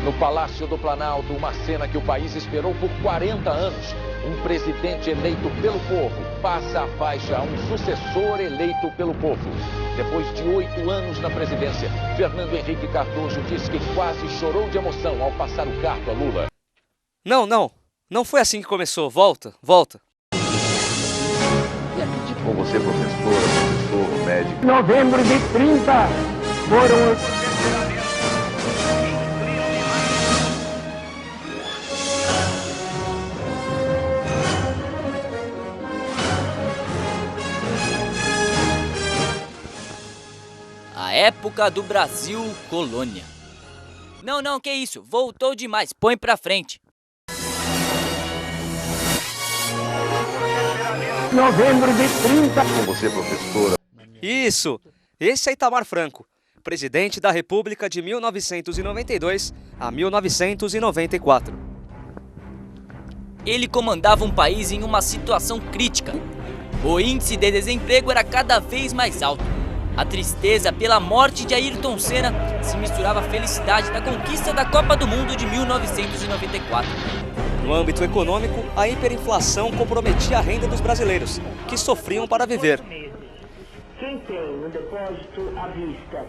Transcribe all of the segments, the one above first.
No Palácio do Planalto, uma cena que o país esperou por 40 anos. Um presidente eleito pelo povo passa a faixa a um sucessor eleito pelo povo. Depois de 8 anos na presidência, Fernando Henrique Cardoso diz que quase chorou de emoção ao passar o cargo a Lula. Não foi assim que começou. Volta. Com você, professor, médico. Novembro de 30 foram... A época do Brasil colônia. Não, que isso, voltou demais, põe pra frente. Novembro de 30. Com você, professora. Isso! Esse é Itamar Franco, presidente da República de 1992 a 1994. Ele comandava um país em uma situação crítica. O índice de desemprego era cada vez mais alto. A tristeza pela morte de Ayrton Senna se misturava à felicidade da conquista da Copa do Mundo de 1994. No âmbito econômico, a hiperinflação comprometia a renda dos brasileiros, que sofriam para viver. Quem tem no depósito à vista,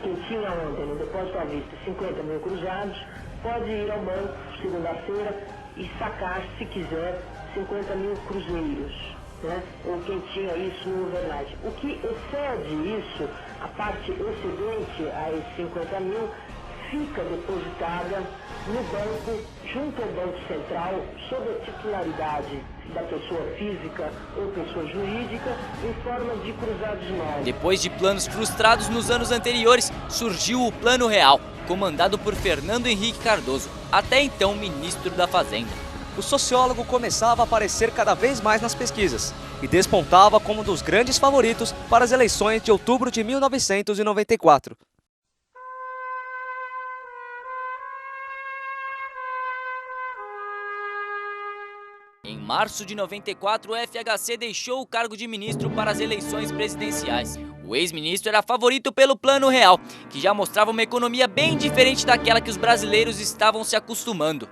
quem tinha ontem no depósito à vista 50 mil cruzados, pode ir ao banco segunda-feira e sacar, se quiser, 50 mil cruzeiros. Né? Ou quem tinha isso no overnight. O que excede isso, a parte excedente a esses 50 mil, fica depositada no banco, junto ao Banco Central, sob a titularidade da pessoa física ou pessoa jurídica, em forma de cruzados novos. Depois de planos frustrados nos anos anteriores, surgiu o Plano Real, comandado por Fernando Henrique Cardoso, até então ministro da Fazenda. O sociólogo começava a aparecer cada vez mais nas pesquisas e despontava como um dos grandes favoritos para as eleições de outubro de 1994. Em março de 94, o FHC deixou o cargo de ministro para as eleições presidenciais. O ex-ministro era favorito pelo Plano Real, que já mostrava uma economia bem diferente daquela que os brasileiros estavam se acostumando.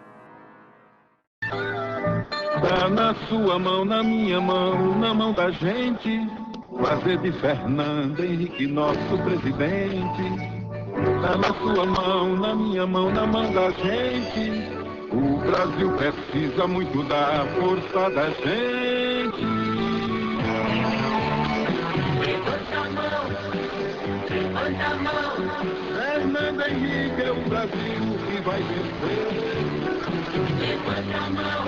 Dá na sua mão, na minha mão, na mão da gente, fazer de Fernando Henrique nosso presidente. Dá na sua mão, na minha mão, na mão da gente. O Brasil precisa muito da força da gente. Levanta a mão, Fernando Henrique é o Brasil que vai vencer. Levanta a mão,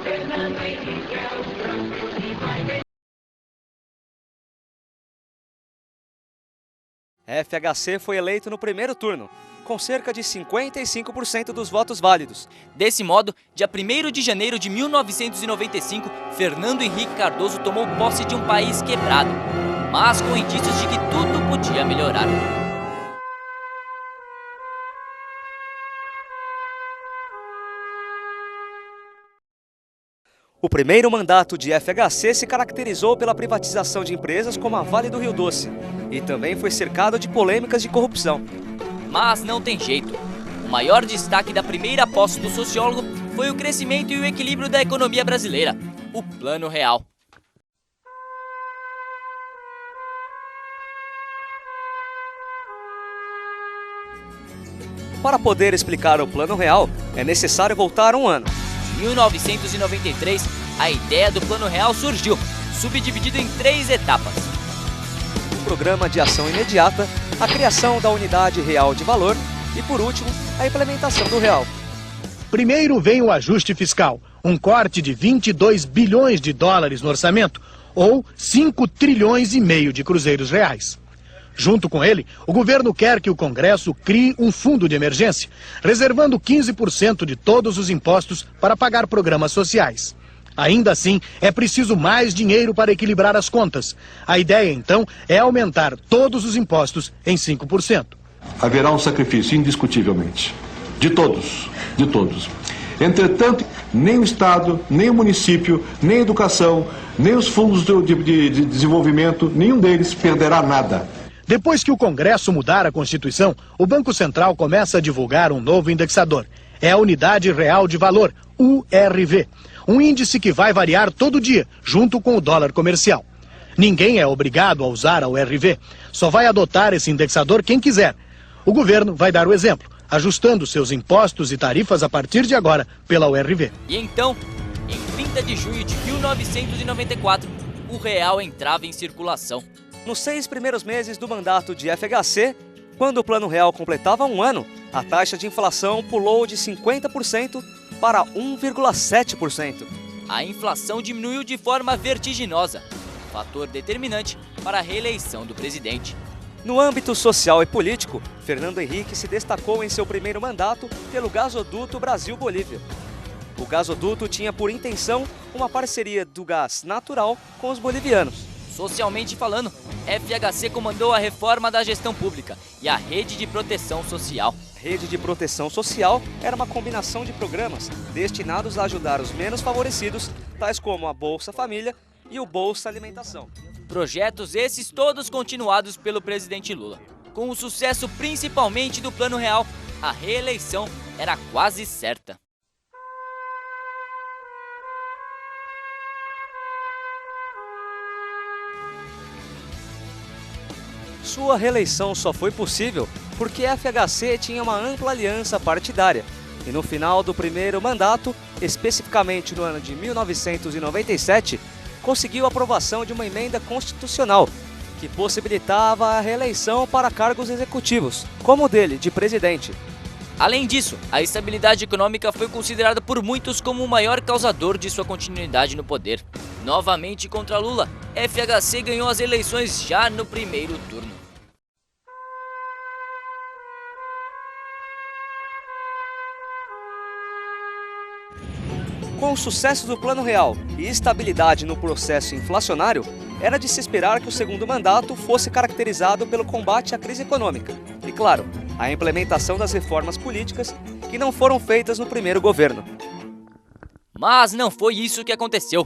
Fernando Henrique é o Brasil que vai vencer. FHC foi eleito no primeiro turno, com cerca de 55% dos votos válidos. Desse modo, dia 1º de janeiro de 1995, Fernando Henrique Cardoso tomou posse de um país quebrado, mas com indícios de que tudo podia melhorar. O primeiro mandato de FHC se caracterizou pela privatização de empresas como a Vale do Rio Doce e também foi cercado de polêmicas de corrupção. Mas não tem jeito. O maior destaque da primeira posse do sociólogo foi o crescimento e o equilíbrio da economia brasileira, o Plano Real. Para poder explicar o Plano Real, é necessário voltar um ano. Em 1993, a ideia do Plano Real surgiu, subdividido em 3 etapas. O Programa de Ação Imediata, a criação da Unidade Real de Valor e, por último, a implementação do Real. Primeiro vem o ajuste fiscal, um corte de 22 bilhões de dólares no orçamento, ou 5 trilhões e meio de cruzeiros reais. Junto com ele, o governo quer que o Congresso crie um fundo de emergência, reservando 15% de todos os impostos para pagar programas sociais. Ainda assim, é preciso mais dinheiro para equilibrar as contas. A ideia, então, é aumentar todos os impostos em 5%. Haverá um sacrifício, indiscutivelmente. De todos, de todos. Entretanto, nem o Estado, nem o município, nem a educação, nem os fundos de desenvolvimento, nenhum deles perderá nada. Depois que o Congresso mudar a Constituição, o Banco Central começa a divulgar um novo indexador. É a Unidade Real de Valor, URV. Um índice que vai variar todo dia, junto com o dólar comercial. Ninguém é obrigado a usar a URV. Só vai adotar esse indexador quem quiser. O governo vai dar o exemplo, ajustando seus impostos e tarifas a partir de agora pela URV. E então, em 30 de junho de 1994, o real entrava em circulação. Nos 6 primeiros meses do mandato de FHC, quando o Plano Real completava 1 ano, a taxa de inflação pulou de 50% para 1,7%. A inflação diminuiu de forma vertiginosa, fator determinante para a reeleição do presidente. No âmbito social e político, Fernando Henrique se destacou em seu primeiro mandato pelo gasoduto Brasil-Bolívia. O gasoduto tinha por intenção uma parceria do gás natural com os bolivianos. Socialmente falando, FHC comandou a reforma da gestão pública e a rede de proteção social. A rede de proteção social era uma combinação de programas destinados a ajudar os menos favorecidos, tais como a Bolsa Família e o Bolsa Alimentação. Projetos esses todos continuados pelo presidente Lula. Com o sucesso principalmente do Plano Real, a reeleição era quase certa. Sua reeleição só foi possível porque a FHC tinha uma ampla aliança partidária e no final do primeiro mandato, especificamente no ano de 1997, conseguiu a aprovação de uma emenda constitucional que possibilitava a reeleição para cargos executivos, como o dele, de presidente. Além disso, a estabilidade econômica foi considerada por muitos como o maior causador de sua continuidade no poder. Novamente contra Lula, FHC ganhou as eleições já no primeiro turno. Com o sucesso do Plano Real e estabilidade no processo inflacionário, era de se esperar que o segundo mandato fosse caracterizado pelo combate à crise econômica e, claro, a implementação das reformas políticas que não foram feitas no primeiro governo. Mas não foi isso que aconteceu.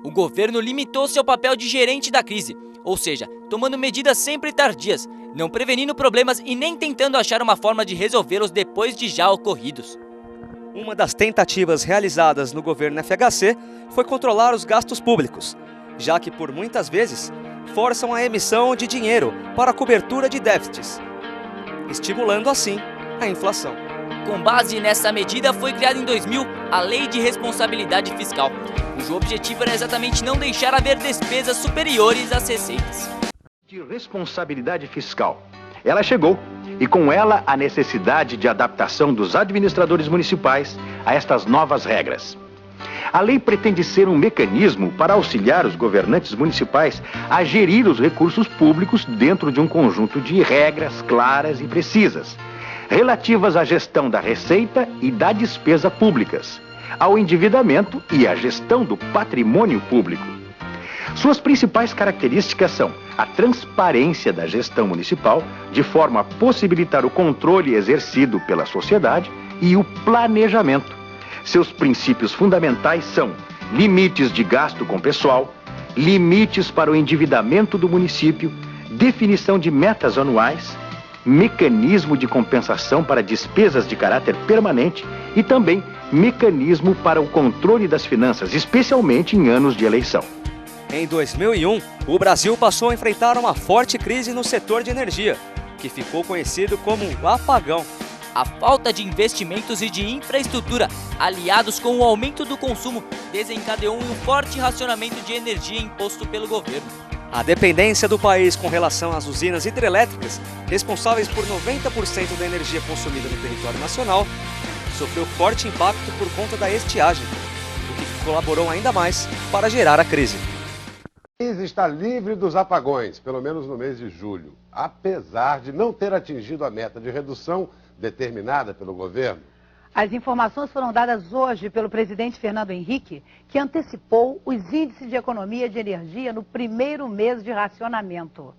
O governo limitou seu papel de gerente da crise, ou seja, tomando medidas sempre tardias, não prevenindo problemas e nem tentando achar uma forma de resolvê-los depois de já ocorridos. Uma das tentativas realizadas no governo FHC foi controlar os gastos públicos, já que por muitas vezes forçam a emissão de dinheiro para a cobertura de déficits, estimulando assim a inflação. Com base nessa medida foi criada em 2000 a Lei de Responsabilidade Fiscal, cujo objetivo era exatamente não deixar haver despesas superiores às receitas. De responsabilidade fiscal. Ela chegou e com ela a necessidade de adaptação dos administradores municipais a estas novas regras. A lei pretende ser um mecanismo para auxiliar os governantes municipais a gerir os recursos públicos dentro de um conjunto de regras claras e precisas, relativas à gestão da receita e da despesa públicas, ao endividamento e à gestão do patrimônio público. Suas principais características são a transparência da gestão municipal, de forma a possibilitar o controle exercido pela sociedade, e o planejamento. Seus princípios fundamentais são limites de gasto com pessoal, limites para o endividamento do município, definição de metas anuais, mecanismo de compensação para despesas de caráter permanente e também mecanismo para o controle das finanças, especialmente em anos de eleição. Em 2001, o Brasil passou a enfrentar uma forte crise no setor de energia, que ficou conhecido como o apagão. A falta de investimentos e de infraestrutura, aliados com o aumento do consumo, desencadeou um forte racionamento de energia imposto pelo governo. A dependência do país com relação às usinas hidrelétricas, responsáveis por 90% da energia consumida no território nacional, sofreu forte impacto por conta da estiagem, o que colaborou ainda mais para gerar a crise. O país está livre dos apagões, pelo menos no mês de julho, apesar de não ter atingido a meta de redução determinada pelo governo. As informações foram dadas hoje pelo presidente Fernando Henrique, que antecipou os índices de economia de energia no primeiro mês de racionamento.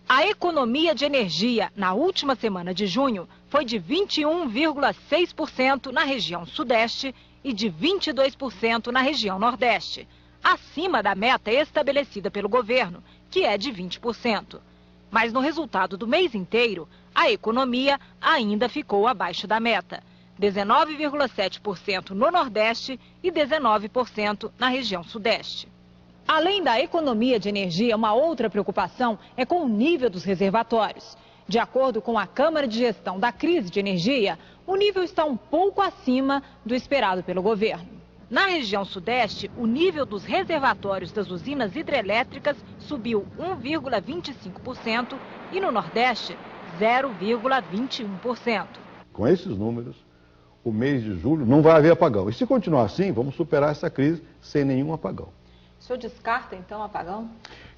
A economia de energia na última semana de junho foi de 21,6% na região sudeste e de 22% na região nordeste, acima da meta estabelecida pelo governo, que é de 20%. Mas no resultado do mês inteiro, a economia ainda ficou abaixo da meta. 19,7% no Nordeste e 19% na região Sudeste. Além da economia de energia, uma outra preocupação é com o nível dos reservatórios. De acordo com a Câmara de Gestão da Crise de Energia, o nível está um pouco acima do esperado pelo governo. Na região Sudeste, o nível dos reservatórios das usinas hidrelétricas subiu 1,25% e no Nordeste, 0,21%. Com esses números, o mês de julho não vai haver apagão. E se continuar assim, vamos superar essa crise sem nenhum apagão. O senhor descarta, então, apagão?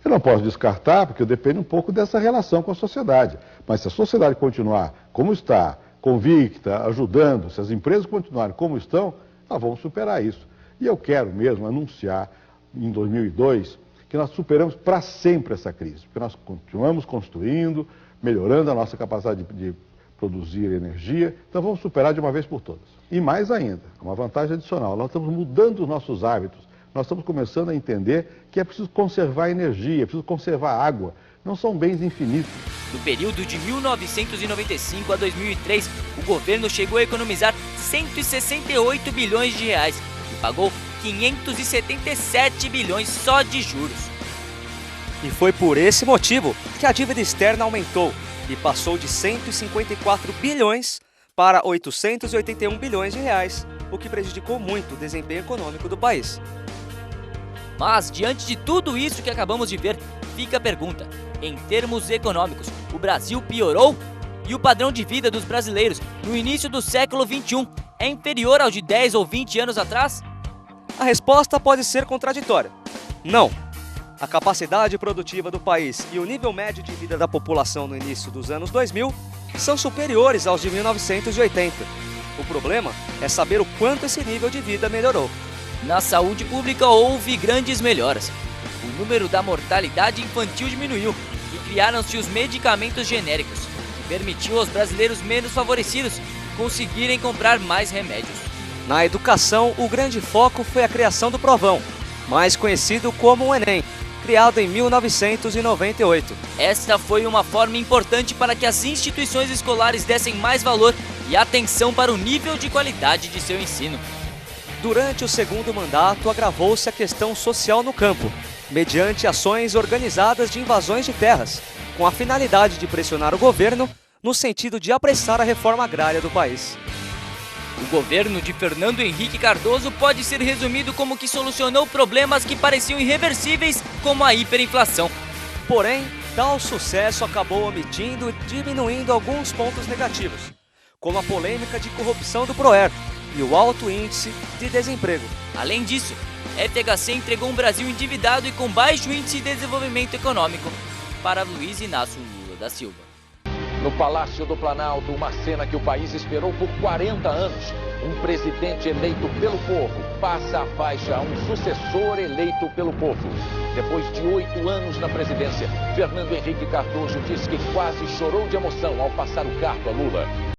Eu não posso descartar, porque depende um pouco dessa relação com a sociedade. Mas se a sociedade continuar como está, convicta, ajudando, se as empresas continuarem como estão, nós vamos superar isso. E eu quero mesmo anunciar, em 2002, que nós superamos para sempre essa crise. Porque nós continuamos construindo, melhorando a nossa capacidade de produzir energia, então vamos superar de uma vez por todas. E mais ainda, uma vantagem adicional, nós estamos mudando os nossos hábitos, nós estamos começando a entender que é preciso conservar energia, é preciso conservar água, não são bens infinitos. No período de 1995 a 2003, o governo chegou a economizar 168 bilhões de reais e pagou 577 bilhões só de juros. E foi por esse motivo que a dívida externa aumentou e passou de 154 bilhões para 881 bilhões de reais, o que prejudicou muito o desempenho econômico do país. Mas, diante de tudo isso que acabamos de ver, fica a pergunta: em termos econômicos, o Brasil piorou? E o padrão de vida dos brasileiros no início do século XXI é inferior ao de 10 ou 20 anos atrás? A resposta pode ser contraditória. Não. A capacidade produtiva do país e o nível médio de vida da população no início dos anos 2000 são superiores aos de 1980. O problema é saber o quanto esse nível de vida melhorou. Na saúde pública houve grandes melhoras. O número da mortalidade infantil diminuiu e criaram-se os medicamentos genéricos, que permitiu aos brasileiros menos favorecidos conseguirem comprar mais remédios. Na educação, o grande foco foi a criação do Provão, mais conhecido como o Enem, criado em 1998. Esta foi uma forma importante para que as instituições escolares dessem mais valor e atenção para o nível de qualidade de seu ensino. Durante o segundo mandato, agravou-se a questão social no campo, mediante ações organizadas de invasões de terras, com a finalidade de pressionar o governo no sentido de apressar a reforma agrária do país. O governo de Fernando Henrique Cardoso pode ser resumido como que solucionou problemas que pareciam irreversíveis, como a hiperinflação. Porém, tal sucesso acabou omitindo e diminuindo alguns pontos negativos, como a polêmica de corrupção do Proer e o alto índice de desemprego. Além disso, FHC entregou um Brasil endividado e com baixo índice de desenvolvimento econômico para Luiz Inácio Lula da Silva. No Palácio do Planalto, uma cena que o país esperou por 40 anos. Um presidente eleito pelo povo passa a faixa a um sucessor eleito pelo povo. Depois de 8 anos na presidência, Fernando Henrique Cardoso disse que quase chorou de emoção ao passar o cargo a Lula.